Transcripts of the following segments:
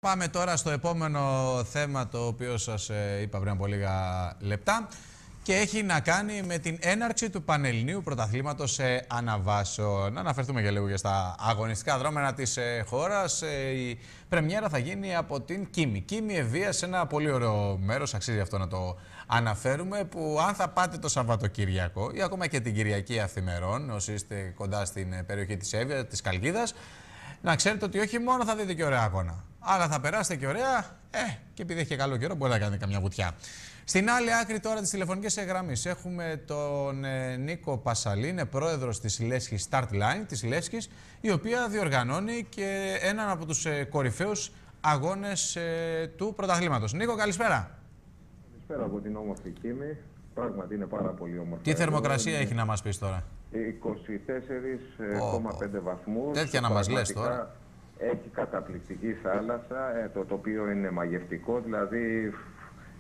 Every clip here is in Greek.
Πάμε τώρα στο επόμενο θέμα, το οποίο σας είπα πριν από λίγα λεπτά, και έχει να κάνει με την έναρξη του Πανελληνίου Πρωταθλήματος Αναβάσεων. Να αναφερθούμε για λίγο στα αγωνιστικά δρόμενα της χώρας. Η πρεμιέρα θα γίνει από την Κίμη. Κίμη Ευβοία, σε ένα πολύ ωραίο μέρος, αξίζει αυτό να το αναφέρουμε, που αν θα πάτε το Σαββατοκυριακό ή ακόμα και την Κυριακή αυθημερών, όσοι είστε κοντά στην περιοχή της Εύβοιας, της Καλκίδας, να ξέρετε ότι όχι μόνο θα δείτε και ωραία αγώνα, αλλά θα περάσετε και ωραία, και επειδή έχει και καλό καιρό, μπορεί να κάνετε καμιά βουτιά. Στην άλλη άκρη τώρα της τηλεφωνικής γραμμής έχουμε τον Νίκο Πασαλή, είναι πρόεδρος της Λέσχης Start Line, της Λέσχης, η οποία διοργανώνει και έναν από τους κορυφαίους αγώνες του πρωταθλήματος. Νίκο, καλησπέρα. Καλησπέρα από την όμορφη Κίμη. Πράγματι είναι πάρα πολύ όμορφη. Τι θερμοκρασία έχει να μας πεις τώρα? 24,5 βαθμούς. Τέτοια να μας λες τώρα. Έχει καταπληκτική θάλασσα, το τοπίο είναι μαγευτικό, δηλαδή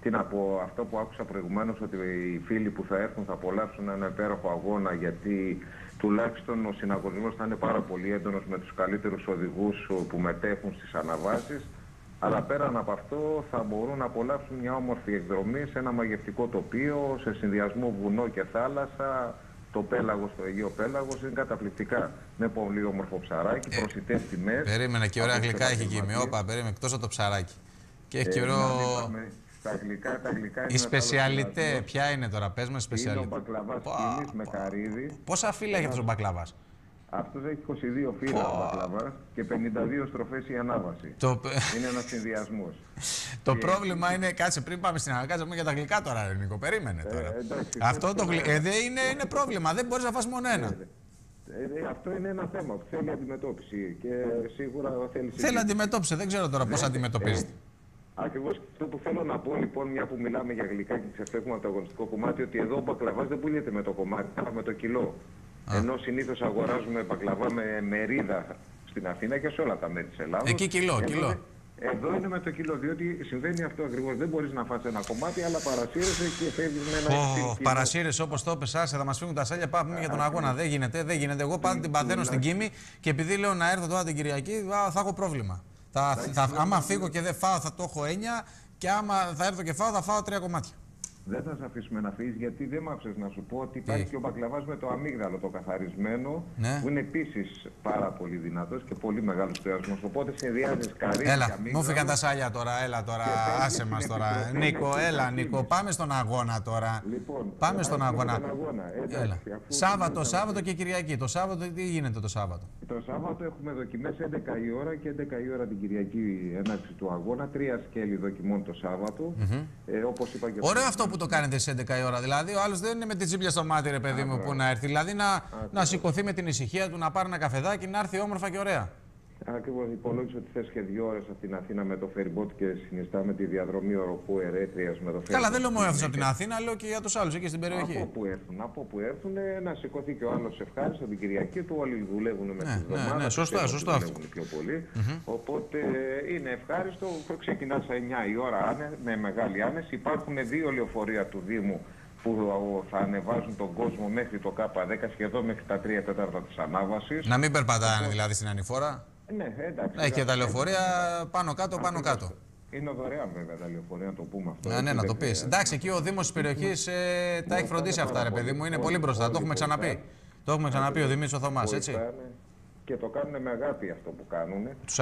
τι να πω, αυτό που άκουσα προηγουμένως, ότι οι φίλοι που θα έρθουν θα απολαύσουν ένα υπέροχο αγώνα, γιατί τουλάχιστον ο συναγωνισμός θα είναι πάρα πολύ έντονος με τους καλύτερους οδηγούς που μετέχουν στις αναβάσεις, αλλά πέραν από αυτό θα μπορούν να απολαύσουν μια όμορφη εκδρομή σε ένα μαγευτικό τοπίο, σε συνδυασμό βουνό και θάλασσα. Το πέλαγος, το Αιγαίο Πέλαγος είναι καταπληκτικά. Με πολύ όμορφο ψαράκι, προσιτές τιμές. Περίμενε, και ωραία γλυκά έχει Κίμη. Όπα, περίμενε, εκτός από το ψαράκι. Και έχει και ωραίο. Τα γλυκά είναι. Η σπεσιαλιτέ, ποια είναι τώρα, πες μας σπεσιαλιτέ. Είναι ο μπακλαβάς Κίμης με καρύδι. Πόσα φύλλα έχει αυτός ο μπακλαβάς? Αυτός έχει 22 φύλλα ο μπακλαβάς και 52 στροφές η ανάβαση. Είναι ένας συνδυασμός. Το πρόβλημα είναι, κάτσε πριν πάμε στην ανάβαση, για τα γλυκά τώρα, Νίκο, περίμενε τώρα. Αυτό το γλυκό είναι πρόβλημα, δεν μπορείς να φας μόνο ένα. Αυτό είναι ένα θέμα που θέλει αντιμετώπιση και σίγουρα θέλει αντιμετώπιση, δεν ξέρω τώρα πώς αντιμετωπίζεται. Ακριβώς αυτό που θέλω να πω, λοιπόν, μια που μιλάμε για γλυκά και ξεφεύγουμε από το αγωνιστικό κομμάτι, ότι εδώ ο μπακλαβάς δεν πουλιέται με το κομμάτι, αλλά με το κιλό. Ενώ συνήθως αγοράζουμε μπακλαβά με μερίδα στην Αθήνα και σε όλα τα μέρη της Ελλάδας. Εκεί κιλό. Εδώ είναι με το κιλό, διότι συμβαίνει αυτό ακριβώς. Δεν μπορείς να φας ένα κομμάτι, αλλά παρασύρεσαι και φεύγεις με ένα κιλό. Παρασύρεσαι, όπως το είπες, άσε, θα μας φύγουν τα σάλια. Πάμε για τον αγώνα. Δεν γίνεται. Εγώ πάντα την παθαίνω στην Κίμη και επειδή λέω να έρθω τώρα την Κυριακή, θα έχω πρόβλημα. Άμα φύγω και δεν φάω, θα το έχω 9, και άμα θα έρθω και φάω, θα φάω 3 κομμάτια. Δεν θα σε αφήσουμε να φύγεις, γιατί δεν μ' άφησες να σου πω ότι υπάρχει και ο μπακλαβάς με το αμύγδαλο, το καθαρισμένο, που είναι επίσης πάρα πολύ δυνατός και πολύ μεγάλος τουριασμός. Οπότε συνδυάζεις καρύδι και αμύγδαλο. Μου φύγαν τα σάλια τώρα, έλα τώρα, άσε μας τώρα. Νίκο, έλα Νίκο, πάμε στον αγώνα τώρα. Λοιπόν, πάμε στον αγώνα. Σάββατο και Κυριακή. Το Σάββατο τι γίνεται το Σάββατο? Το Σάββατο έχουμε δοκιμές 11 η ώρα και 11 η ώρα την Κυριακή έναρξη του αγώνα. 3 σκέλη δοκιμών το Σάββατο. Όπως είπα και ωραίο αυτό που το κάνετε σε 11 η ώρα. Δηλαδή, ο άλλος δεν είναι με τη τσίπια στο μάτι, ρε παιδί μου, που να έρθει. Δηλαδή, να σηκωθεί με την ησυχία του, να πάρει ένα καφεδάκι, να έρθει όμορφα και ωραία. Ακριβώς, υπολόγισα ότι θες και 2 ώρες από την Αθήνα με το φεριμπότ και συνιστά με τη διαδρομή οροπού Ερέτριας με το φεριμπότ. Καλά, δεν λέω μόνο από την Αθήνα, λέω και για τους άλλους εκεί στην περιοχή. Από που έρθουν, να σηκωθεί και ο άλλος ευχάριστο την Κυριακή του. Όλοι δουλεύουν με τις εβδομάδες. Ναι, σωστά αυτό. Πιο πολύ. Οπότε είναι ευχάριστο. Ξεκινά σε 9 η ώρα με μεγάλη άνεση. Υπάρχουν 2 λεωφορεία του Δήμου που θα ανεβάζουν τον κόσμο μέχρι το K10, σχεδόν μέχρι τα 3 τέταρτα της ανάβασης. Να μην περπατάνε δηλαδή στην ανηφόρα. Ναι, εντάξει. Έχει και τα λεωφορεία πάνω κάτω. Είναι δωρεάν βέβαια τα λεωφορεία, να το πούμε αυτό. Ναι, να το πεις. Εντάξει, εκεί ο Δήμος της περιοχής τα έχει φροντίσει αυτά, ρε παιδί μου. Είναι πολύ μπροστά. Το έχουμε ξαναπεί. Το έχουμε ξαναπεί ο Δημήτρης ο Θωμάς, έτσι. Και το κάνουν με αγάπη αυτό που κάνουν. Τους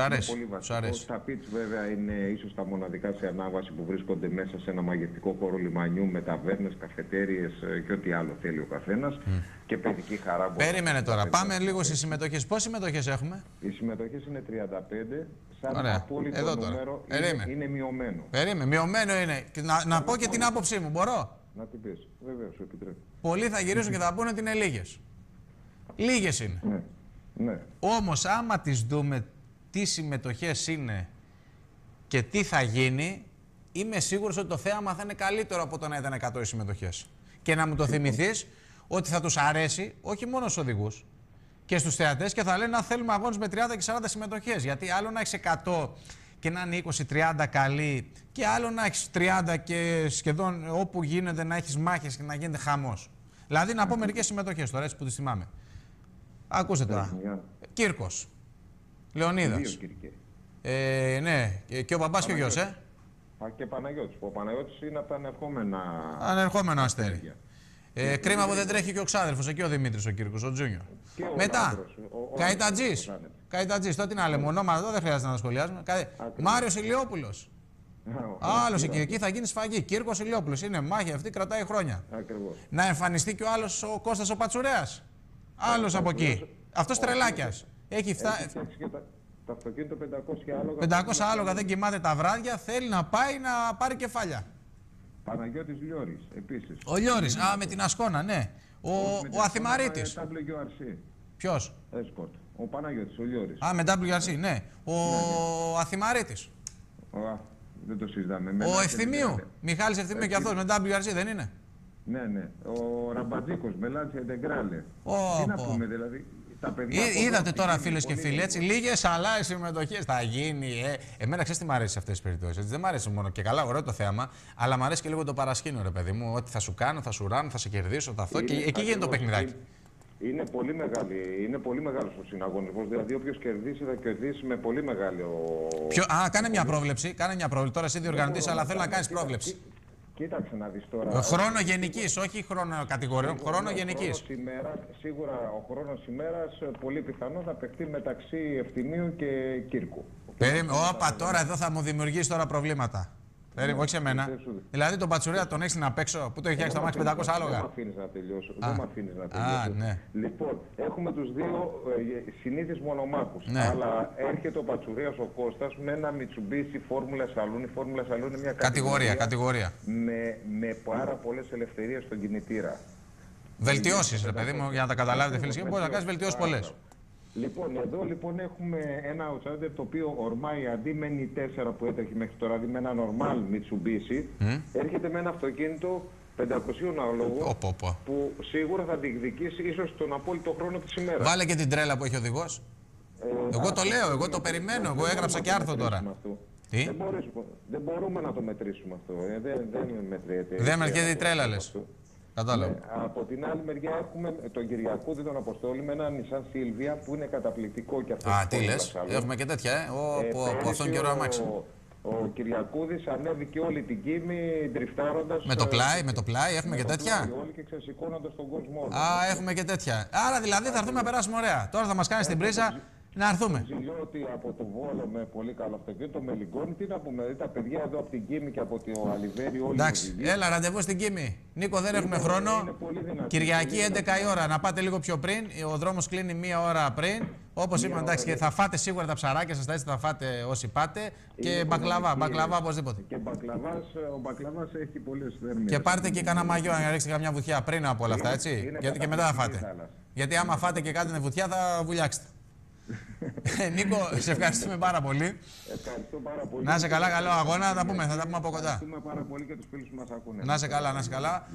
αρέσει. Τα πιτς βέβαια είναι ίσως τα μοναδικά σε ανάβαση που βρίσκονται μέσα σε ένα μαγευτικό χώρο λιμανιού με ταβέρνες, καφετέριες και ό,τι άλλο θέλει ο καθένας. Και παιδική χαρά. Περίμενε τώρα. Πάμε λίγο στις συμμετοχές. Πόσες συμμετοχές έχουμε? Οι συμμετοχές είναι 35. Σαν απόλυτο νούμερο είναι μειωμένο. Περίμενε. Μειωμένο είναι. Να πω και την άποψή μου. Μπορώ? Να την πεις. Βεβαίως, σου επιτρέπει. Πολλοί θα γυρίσουν και θα πούνε ότι είναι λίγες. Λίγες είναι. Ναι. Όμως άμα τις δούμε τι συμμετοχές είναι και τι θα γίνει, είμαι σίγουρος ότι το θέαμα θα είναι καλύτερο από το να ήταν 100 οι συμμετοχές. Και να μου το θυμηθείς ότι θα τους αρέσει όχι μόνο στους οδηγούς και στους θεατές, και θα λένε να θέλουμε αγώνες με 30 και 40 συμμετοχές. Γιατί άλλο να έχεις 100 και να είναι 20-30 καλοί, και άλλο να έχεις 30 και σχεδόν όπου γίνεται να έχεις μάχες και να γίνεται χαμός. Δηλαδή να πω μερικές συμμετοχές τώρα, έτσι που τις θυμάμαι. Ακούστε τώρα. Κύρκος, Λεωνίδας, Ναι, και ο μπαμπάς και ο γιος, Και Παναγιώτης. Ο Παναγιώτης είναι από τα ανερχόμενα. Ανερχόμενο αστέρι. Κρίμα που δεν τρέχει και ο ξάδερφος, εκεί ο Δημήτρης ο Κύρκος, ο Τζούνιο. Μετά, Καϊτατζής, τότε τι να λέμε, ονόματα εδώ δεν χρειάζεται να τα σχολιάζουμε. Μάριος Ηλιόπουλος. Άλλος εκεί θα γίνει σφαγή. Κύρκος Ηλιόπουλος. Είναι μάχη αυτή, κρατάει χρόνια. Ακριβώς. Να εμφανιστεί και ο άλλος ο Κώστας ο Πατσουρέας. Άλλος από εκεί. Αυτός τρελάκιας. Έχει φτάσει. Το αυτοκίνητο 500 άλογα. 500 άλογα, δεν κοιμάται τα βράδια, θέλει να πάει να πάρει κεφάλια. Παναγιώτης Λιώρης, επίσης. Ο Λιώρης, με την Ασκόνα, ναι. Ο Αθημαρίτης. WRC. Ποιος? Escort. Ο Παναγιώτης, ο Λιώρης. Με WRC, ναι. Ο Αθημαρίτης. Δεν το συζητάμε. Ο Ευθυμίου. Μιχάλης Ευθυμίου και αυτός με WRC δεν είναι? Ναι. Ο Ραμπατζίκος, με Λάντσια Εντεγκράλε. Τι να πούμε δηλαδή. Είδατε τώρα, φίλες και φίλοι, έτσι, λίγες αλλά οι συμμετοχές θα γίνει. Εμένα ξέρεις τι μ' αρέσει σε αυτές τις περιπτώσεις. Δεν μ' αρέσει μόνο και καλά, ωραίο το θέαμα, αλλά μ' αρέσει και λίγο το παρασκήνιο, ρε παιδί μου. Ότι θα σου κάνω, θα σου ράνω, θα σε κερδίσω, θα αυτό. Και εκεί γίνεται το παιχνιδάκι. Είναι πολύ μεγάλος ο συναγωνισμός. Δηλαδή, όποιος κερδίσει θα κερδίσει με πολύ μεγάλο. Κάνε μια πρόβλεψη. Τώρα εσύ διοργανωτής, αλλά θέλω να κάνεις πρόβλεψη. Κοίταξε να δεις τώρα. Χρόνο γενικής, όχι χρόνο κατηγοριών, χρόνο γενικής. Σίγουρα ο χρόνος ημέρας πολύ πιθανό θα παιχτεί μεταξύ Ευθυμίου και Κύρκου. Όπα, τώρα εδώ θα μου δημιουργήσει τώρα προβλήματα. Όχι σε μένα. Δηλαδή τον Πατσουρέα τον έχεις να παίξω, που το έχει φτιάξει το μάξι 500 άλογα. Δεν με αφήνεις να τελειώσω. Δεν με αφήνεις να τελειώσω. Ναι. Λοιπόν, έχουμε τους δύο συνήθεις μονομάχους. Ναι. Αλλά έρχεται ο Πατσουρέας ο Κώστας με ένα Mitsubishi Φόρμουλα Σαλούν. Η Φόρμουλα Σαλούν είναι μια κατηγορία. Με πάρα πολλές ελευθερίες στον κινητήρα. Βελτιώσεις, ρε παιδί μου, για να τα καταλάβετε, φίλοι, και μπορείς να κάνεις βελτιώσεις πολλές. Λοιπόν, εδώ λοιπόν έχουμε ένα outsider το οποίο ορμάει αντί με N4 που έτρεχε μέχρι τώρα, δηλαδή με ένα normal Mitsubishi, έρχεται με ένα αυτοκίνητο 500 άλογο που σίγουρα θα διεκδικήσει ίσως τον απόλυτο χρόνο της ημέρας. Βάλε και την τρέλα που έχει ο οδηγός. Εγώ το λέω, εγώ το περιμένω, εγώ έγραψα και άρθρο τώρα. Τι? Δεν μπορούμε να το μετρήσουμε αυτό. Δεν μετριέται. Δεν μετριέται η τρέλα, λες. Κατάλαβα. Από την άλλη μεριά έχουμε τον Κυριακούδη τον Αποστόλη με ένα Nissan Silvia που είναι καταπληκτικό και αυτό. Τι λες, έχουμε και τέτοια, από αυτόν καιρό αμάξι. Ο Κυριακούδης ανέβηκε όλη την Κίμη ντριφτάροντας. Με το πλάι, έχουμε και τέτοια. Όλοι και ξεσηκώνοντας τον κόσμο. Έχουμε και τέτοια. Άρα δηλαδή θα έρθουμε να περάσουμε ωραία. Τώρα θα μας κάνεις την πρίζα. Να έρθουμε. Ζηλιώτη από το Βόλο με πολύ καλό αυτοκίνητο, με Λιγκόνη. Τι να πούμε, δηλαδή τα παιδιά εδώ από την Κίμη και από το Αλιβέρι όλοι. Εντάξει, έλα ραντεβού στην Κίμη. Νίκο, δεν έχουμε χρόνο. Κυριακή 11 η ώρα, να πάτε λίγο πιο πριν. Ο δρόμος κλείνει μία ώρα πριν. Όπως είπαμε, εντάξει, και θα φάτε σίγουρα τα ψαράκια σας, έτσι θα φάτε όσοι πάτε. Και μπακλαβά οπωσδήποτε. Και ο μπακλαβάς έχει πολλές θερμίδες. Και πάρτε και κανένα μαγιό να ρίξετε καμιά βουτιά πριν από όλα αυτά, έτσι. Και μετά θα φάτε. Γιατί άμα φάτε και κάτι βουτιά θα βουλιάξετε. Νίκο, σε ευχαριστούμε πάρα πολύ. Ευχαριστώ πάρα πολύ. Να είσαι καλά, καλό αγώνα, θα τα πούμε από κοντά. Ευχαριστούμε πάρα πολύ και τους φίλους που μας ακούνε. Να είσαι καλά.